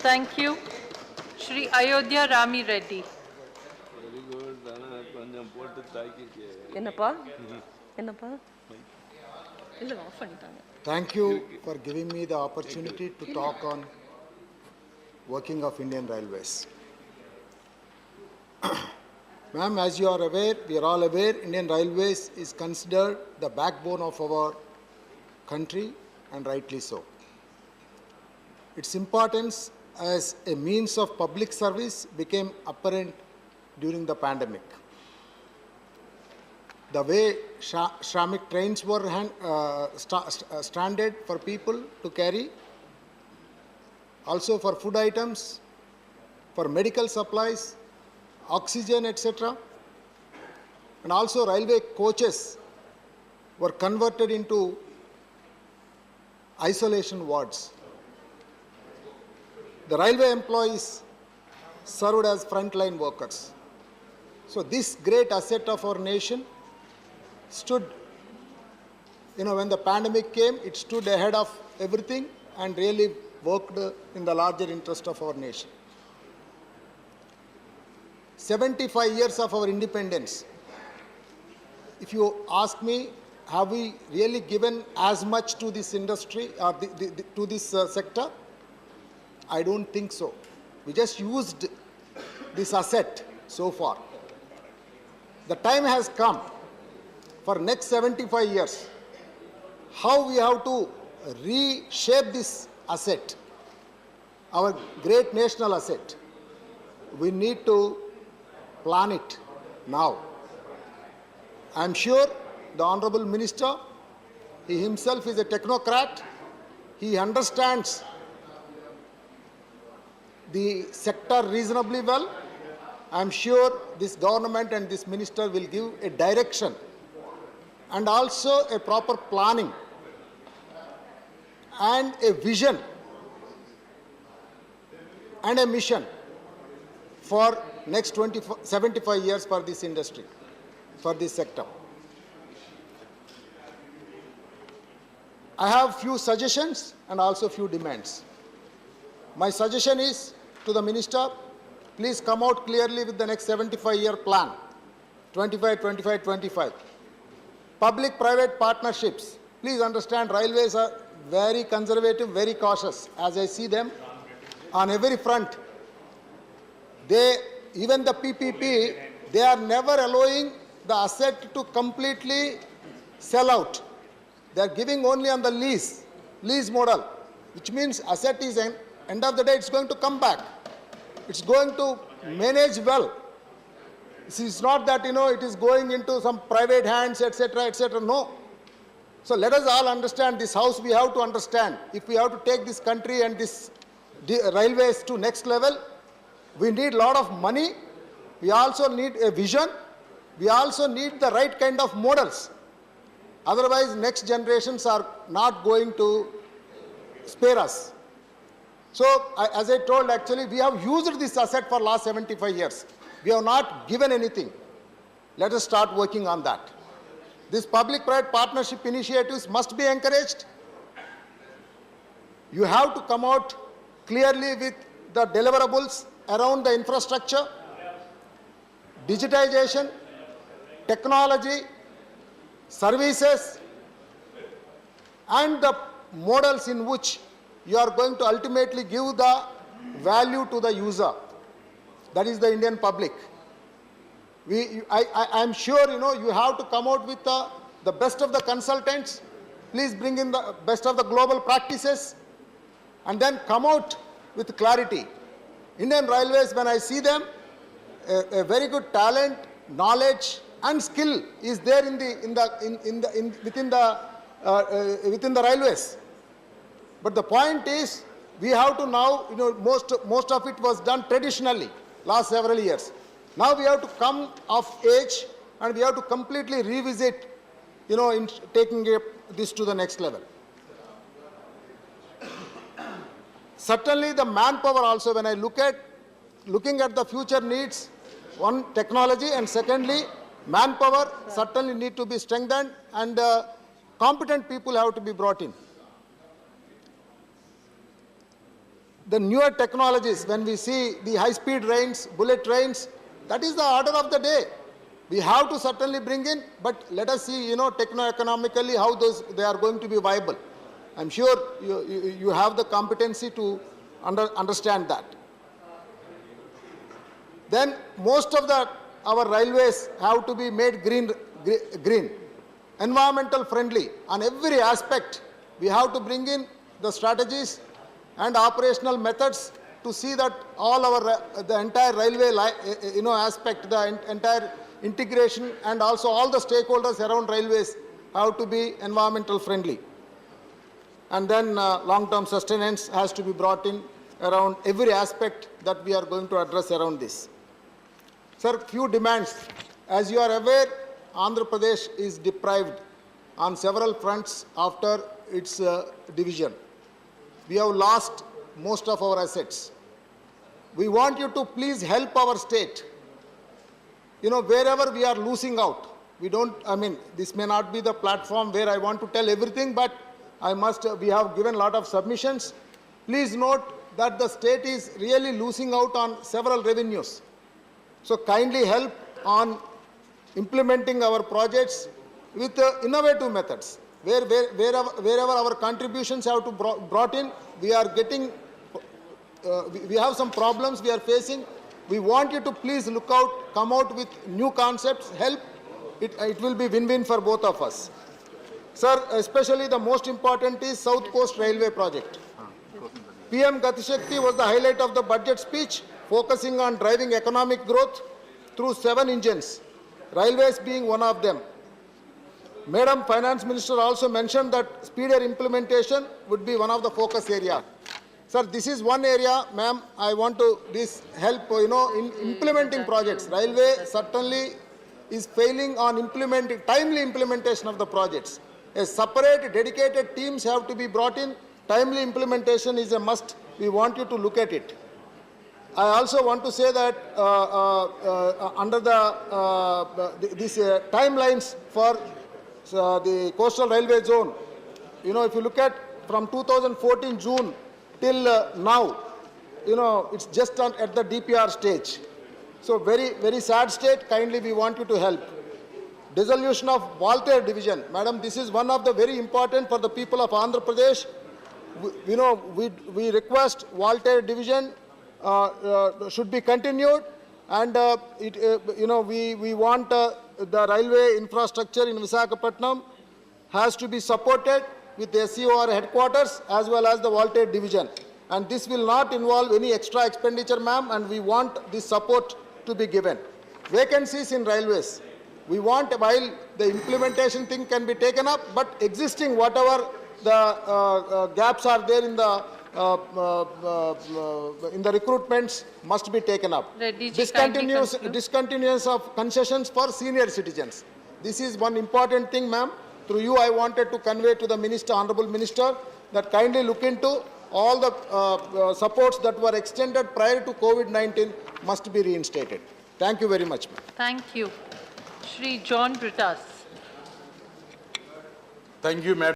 Thank you. Shri Ayodhya Rami Reddy. Very good. கொஞ்சம் போட்டு தாக்கிக்கே. என்னப்பா என்னப்பா இல்லை ஆஃப் பண்ணிட்டாங்க. Thank you for giving me the opportunity to talk on working of Indian Railways. Ma'am, as you are aware, we are all aware, Indian Railways is considered the backbone of our country, and rightly so. Its importance as a means of public service became apparent during the pandemic. The way Shramik trains were stranded for people to carry, also for food items, for medical supplies, oxygen, etc. And also railway coaches were converted into isolation wards. The railway employees served as frontline workers. So this great asset of our nation stood, when the pandemic came, it stood ahead of everything and really worked in the larger interest of our nation. 75 years of our independence. If you ask me, have we really given as much to this industry or to this sector? I don't think so. We just used this asset so far. The time has come for next 75 years, how we have to reshape this asset, our great national asset. We need to plan it now. I am sure the Honorable Minister, he himself is a technocrat. He understands the sector reasonably well. I am sure this government and this minister will give a direction and also a proper planning and a vision and a mission for next 75 years for this industry, for this sector. I have few suggestions and also few demands. My suggestion is to the minister, please come out clearly with the next 75-year plan, 25-25-25. Public-private partnerships. Please understand, railways are very conservative, very cautious, as I see them on every front. Even the PPP, they are never allowing the asset to completely sell out. They are giving only on the lease model, which means asset is, end of the day, it's going to come back. It's going to manage well. This is not that, it is going into some private hands, etc., etc. No. So let us all understand this house. We have to understand, if we have to take this country and this railways to next level, we need a lot of money. We also need a vision. We also need the right kind of models. Otherwise, next generations are not going to spare us. So, as I told, actually, we have used this asset for last 75 years. We have not given anything. Let us start working on that. These public-private partnership initiatives must be encouraged. You have to come out clearly with the deliverables around the infrastructure, digitization, technology, services, and the models in which you are going to ultimately give the value to the user. That is the Indian public. I am sure, you have to come out with the best of the consultants. Please bring in the best of the global practices and then come out with clarity. Indian Railways, when I see them, a very good talent, knowledge and skill is there within the railways. But the point is, we have to now, most of it was done traditionally last several years. Now we have to come of age and we have to completely revisit, in taking this to the next level. Certainly the manpower also, when I looking at the future needs, one, technology, and secondly, manpower certainly need to be strengthened and competent people have to be brought in. the newer technologies, when we see the high-speed trains, bullet trains, that is the order of the day. We have to certainly bring in, but let us see, techno-economically how they are going to be viable. I'm sure you have the competency to understand that. Then most of our railways have to be made green, environmental friendly on every aspect. We have to bring in the strategies and operational methods to see that all the entire railway aspect, the entire integration, and also all the stakeholders around railways have to be environmental friendly. And then long-term sustenance has to be brought in around every aspect that we are going to address around this. Sir, few demands. As you are aware, Andhra Pradesh is deprived on several fronts after its division. We have lost most of our assets. We want you to please help our state. Wherever we are losing out, this may not be the platform where I want to tell everything, but we have given a lot of submissions. Please note that the state is really losing out on several revenues. So kindly help on implementing our projects with innovative methods. Wherever our contributions have to brought in, we are getting, we have some problems we are facing. We want you to please look out, come out with new concepts, help. It will be win-win for both of us. Sir, especially the most important is South Coast Railway Project. PM Gati Shakti was the highlight of the budget speech, focusing on driving economic growth through 7 engines, railways being one of them. Madam Finance Minister also mentioned that speedier implementation would be one of the focus areas. Sir, this is one area, ma'am, I want to help, in implementing projects. Railway certainly is failing on timely implementation of the projects. A separate, dedicated teams have to be brought in. Timely implementation is a must. We want you to look at it. I also want to say that under these timelines for the coastal railway zone, if you look at from 2014 June till now, it's just at the DPR stage. So very, very sad state. Kindly we want you to help. Dissolution of Voltaire division. Madam, this is one of the very important for the people of Andhra Pradesh. We request Voltaire division should be continued, and we want the railway infrastructure in Visakhapatnam has to be supported with the SCOR headquarters as well as the Voltaire division. And this will not involve any extra expenditure, ma'am, and we want this support to be given. Vacancies in railways. We want, while the implementation thing can be taken up, but existing whatever the gaps are there in the recruitments must be taken up. Reddy, Discontinuance of concessions for senior citizens. This is one important thing, ma'am. Through you, I wanted to convey to the Minister, Honorable Minister, that kindly look into all the supports that were extended prior to COVID-19 must be reinstated. Thank you very much, ma'am. Thank you. Shri John Britas. Thank you, Madam.